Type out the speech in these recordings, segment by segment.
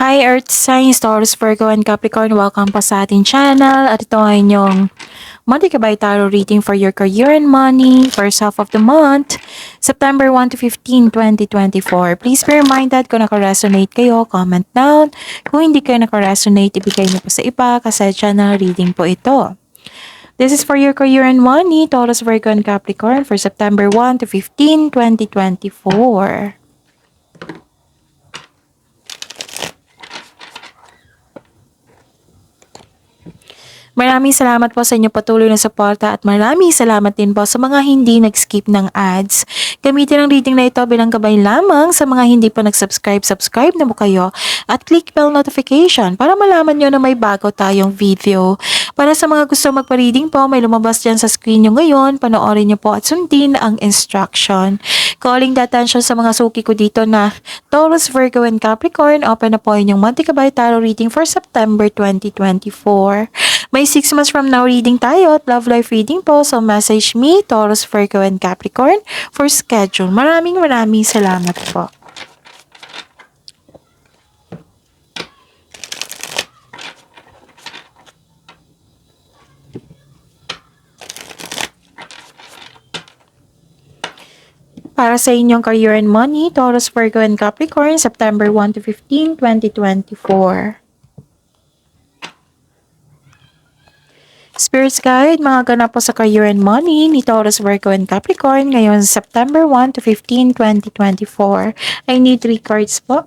Hi Earth Signs, Taurus, Virgo, and Capricorn. Welcome po sa ating channel. At ito ay inyong Monthly Kabay Tarot reading for your career and money. First half of the month, September 1 to 15, 2024. Please be reminded kung naka-resonate kayo, comment down. Kung hindi kayo naka-resonate, ibigay niyo po sa iba kasi channel reading po ito. This is for your career and money, Taurus, Virgo, and Capricorn for September 1 to 15, 2024. Maraming salamat po sa inyo patuloy na suporta at maraming salamat din po sa mga hindi nag-skip ng ads. Gamitin ang reading na ito bilang gabay lamang sa mga hindi pa nag-subscribe, subscribe na po kayo at click bell notification para malaman nyo na may bago tayong video. Para sa mga gusto magpa-reading po, may lumabas dyan sa screen nyo ngayon, panoorin nyo po at sundin ang instruction. Calling the attention sa mga suki ko dito na Taurus, Virgo, and Capricorn, open na po inyong Monthly Kabay Tarot reading for September 2024. May 6 months from now reading tayo at love life reading po. So message me, Taurus, Virgo, and Capricorn for schedule. Maraming salamat po. Para sa inyong career and money, Taurus, Virgo, and Capricorn, September 1 to 15, 2024. Spirits Guide, mga ganap po sa career and money ni Taurus, Virgo, and Capricorn ngayon September 1 to 15, 2024. I need 3 cards po.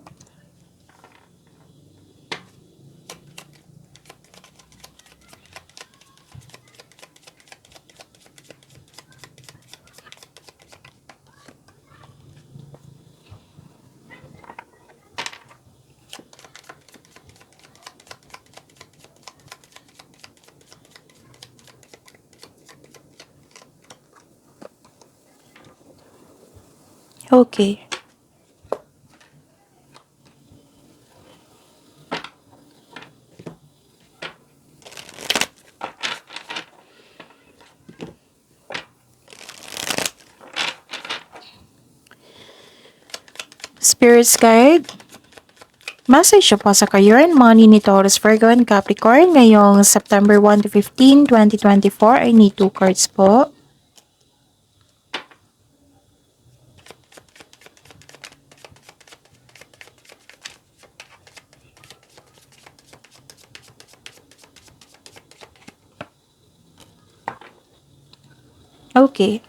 Okay. Spirits Guide, message po sa career and money ni Taurus, Virgo, and Capricorn ngayong September 1 to 15, 2024. I need 2 cards po. Okay.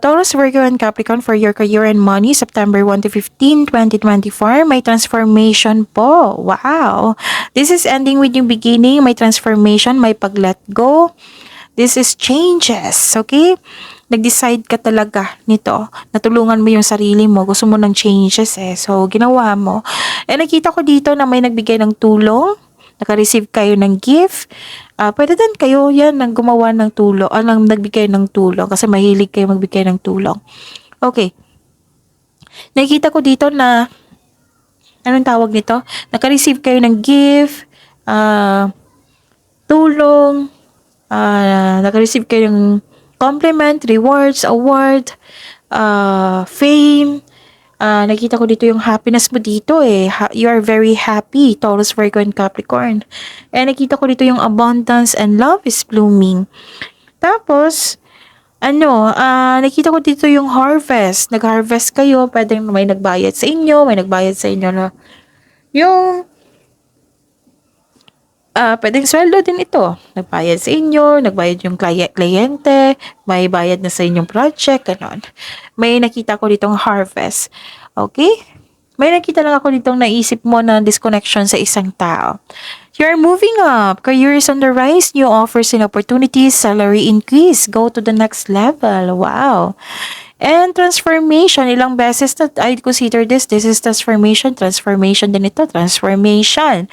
Taurus, Virgo, and Capricorn for your career and money, September 1 to 15, 2024. May transformation po. Wow! This is ending with yung beginning. May transformation, may pag-let go. This is changes, okay? Nag-decide ka talaga nito. Natulungan mo yung sarili mo. Gusto mo ng changes eh. So, ginawa mo. Nakita ko dito na may nagbigay ng tulong. Naka-receive kayo ng gift. Pwede din kayo yan nang gumawa ng tulong, nang nagbigay ng tulong kasi mahilig kayo magbigay ng tulong. Okay. Nakita ko dito na, anong tawag nito? Naka-receive kayo ng gift, tulong, naka-receive kayo ng compliment, rewards, award, fame. Nakita ko dito yung happiness mo dito eh. You are very happy, Taurus, Virgo, and Capricorn. Nakita ko dito yung abundance and love is blooming. Tapos, nakita ko dito yung harvest. Nag-harvest kayo, pwedeng may nagbayad sa inyo, na yung pwedeng sweldo din ito. Nagbayad sa inyo, nagbayad yung kliyente, may bayad na sa inyong project, ganon. May nakita ko ditong harvest. Okay? May nakita lang ako ditong naisip mo na disconnection sa isang tao. You're moving up. Career is on the rise. New offers and opportunities. Salary increase. Go to the next level. Wow. And transformation, ilang beses na I consider this is transformation, din ito, transformation.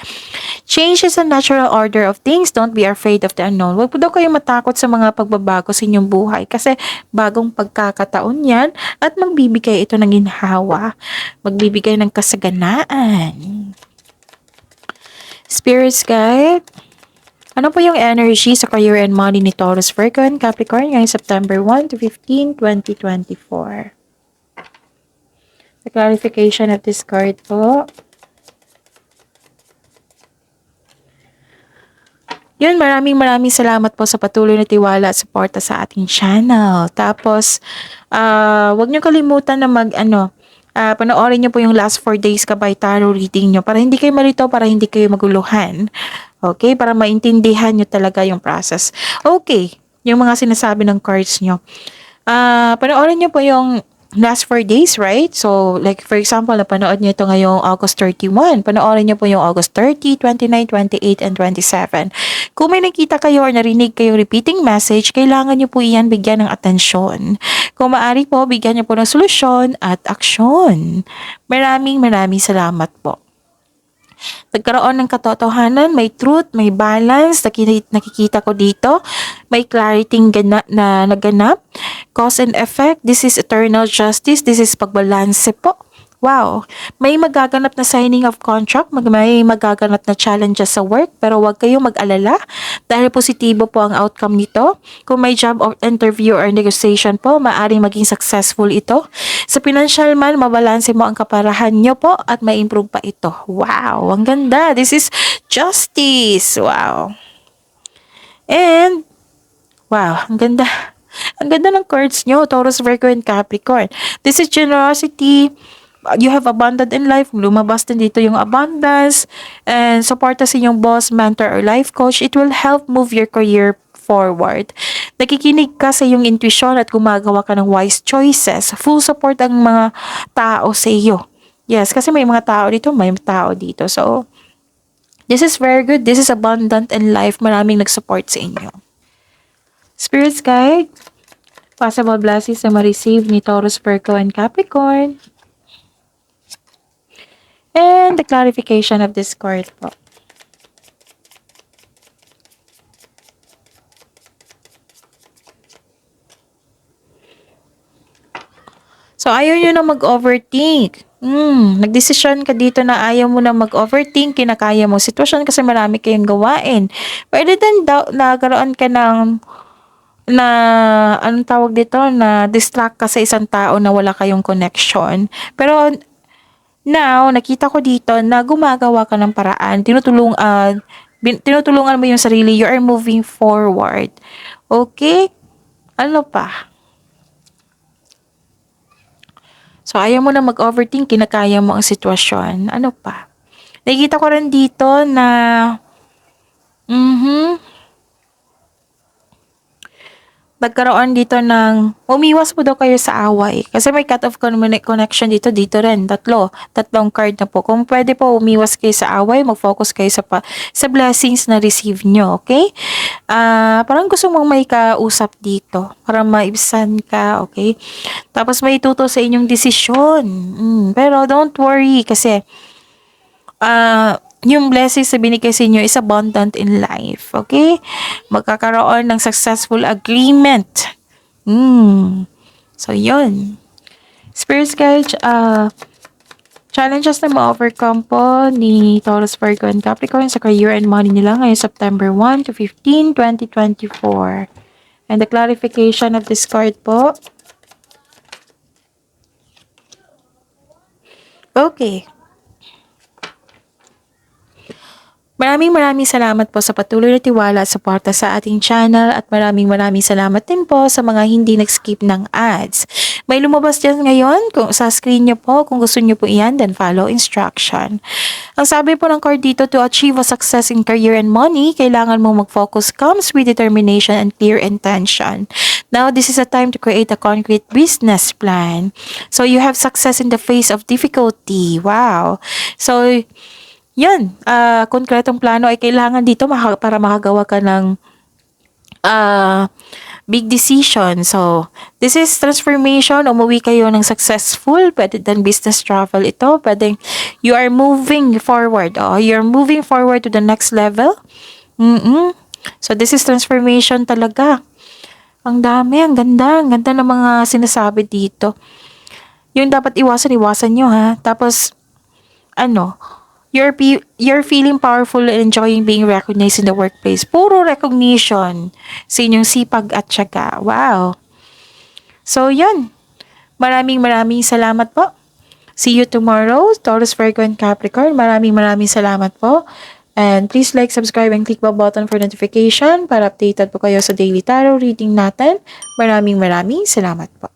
Change is a natural order of things, don't be afraid of the unknown. Huwag po daw kayo matakot sa mga pagbabago sa inyong buhay kasi bagong pagkakataon yan at magbibigay ito ng ginhawa, magbibigay ng kasaganaan. Spirits Guide, ano po yung energy sa career and money ni Taurus, Virgo, and Capricorn ngayong September 1 to 15, 2024? The clarification of this card po. Yun, maraming salamat po sa patuloy na tiwala at suporta sa ating channel. Tapos, wag niyo kalimutan na panoorin niyo po yung last 4 days kabay tarot reading niyo para hindi kayo malito, para hindi kayo maguluhan. Okay? Para maintindihan niyo talaga yung process. Okay, yung mga sinasabi ng cards niyo. Panoorin niyo po yung last 4 days, right? So, like for example, napanood niyo ito ngayong August 31. Panoorin niyo po yung August 30, 29, 28, and 27. Kung may nakita kayo or narinig kayo repeating message, kailangan niyo po iyan bigyan ng atensyon. Kung maaari po, bigyan niyo po ng solusyon at aksyon. Maraming salamat po. Nagkaroon ng katotohanan, may truth, may balance, nakikita ko dito, may clarity na naganap, cause and effect, this is eternal justice, this is pagbalanse po. Wow, may magaganap na signing of contract, may magaganap na challenges sa work, pero huwag kayong mag-alala dahil positibo po ang outcome nito. Kung may job or interview or negotiation po, maaaring maging successful ito. Sa financial man, mabalanse mo ang kaparahan nyo po at may improve pa ito. Wow, ang ganda. This is justice. Wow. And, wow, ang ganda. Ang ganda ng cards nyo, Taurus, Virgo, and Capricorn. This is generosity. You have abundant in life. Lumabas din dito yung abundance. And suporta sa inyong boss, mentor, or life coach. It will help move your career forward. Nakikinig ka sa iyong intuition at gumagawa ka ng wise choices. Full support ang mga tao sa iyo. Yes, kasi may mga tao dito, may tao dito. So, this is very good. This is abundant in life. Maraming nag-support sa inyo. Spirit's guide. Possible blessings na ma-receive ni Taurus, Virgo, and Capricorn. And the clarification of this card po. So, ayaw nyo na mag-overthink. Nagdesisyon ka dito na ayaw mo na mag-overthink, kinakaya mo sitwasyon kasi marami kayong gawain. Pwede din daw nagkaroon ka ng anong tawag dito, na distract ka sa isang tao na wala kayong connection. Pero now, nakita ko dito na gumagawa ka ng paraan, tinutulungan mo yung sarili, you are moving forward. Okay? Ano pa? So, ayaw mo na mag-overthink, kinakaya mo ang sitwasyon. Ano pa? Nakikita ko rin dito na nagkaroon dito ng umiwas po daw kayo sa away. Kasi may cut off connection dito rin. Tatlong card na po. Kung pwede po umiwas kayo sa away, mag-focus kayo sa blessings na receive nyo. Okay? Parang gusto mong may kausap dito para maibsan ka. Okay? Tapos may tuto sa inyong desisyon. Pero don't worry kasi yung blessings na binigay sa inyo is abundant in life. Okay? Magkakaroon ng successful agreement. So, yun. Spirits guide, challenges na ma-overcome po ni Taurus, Virgo, and Capricorn sa career and money nila ngayong September 1 to 15, 2024. And the clarification of this card po. Okay. Maraming salamat po sa patuloy na tiwala at suporta sa ating channel at maraming salamat din po sa mga hindi nag-skip ng ads. May lumabas dyan ngayon kung sa screen nyo po, kung gusto nyo po iyan, then follow instruction. Ang sabi po ng card dito, to achieve a success in career and money, kailangan mo mag-focus comes with determination and clear intention. Now, this is a time to create a concrete business plan. So, you have success in the face of difficulty. Wow! So, yan, konkretong plano ay kailangan dito para makagawa ka ng big decision. So, this is transformation. Umuwi kayo ng successful. Pwede din business travel ito. Pwede, you are moving forward. You're moving forward to the next level. So, this is transformation talaga. Ang dami, ang ganda. Ang ganda ng mga sinasabi dito. Yung dapat iwasan nyo ha. Tapos, you're feeling powerful and enjoying being recognized in the workplace. Puro recognition sa inyong sipag at tiyaga. Wow. So, yun. Maraming salamat po See you tomorrow, Taurus, Virgo, and Capricorn. Maraming salamat po. And please like, subscribe, and click the button for notification para updated po kayo sa daily tarot reading natin. Maraming salamat po.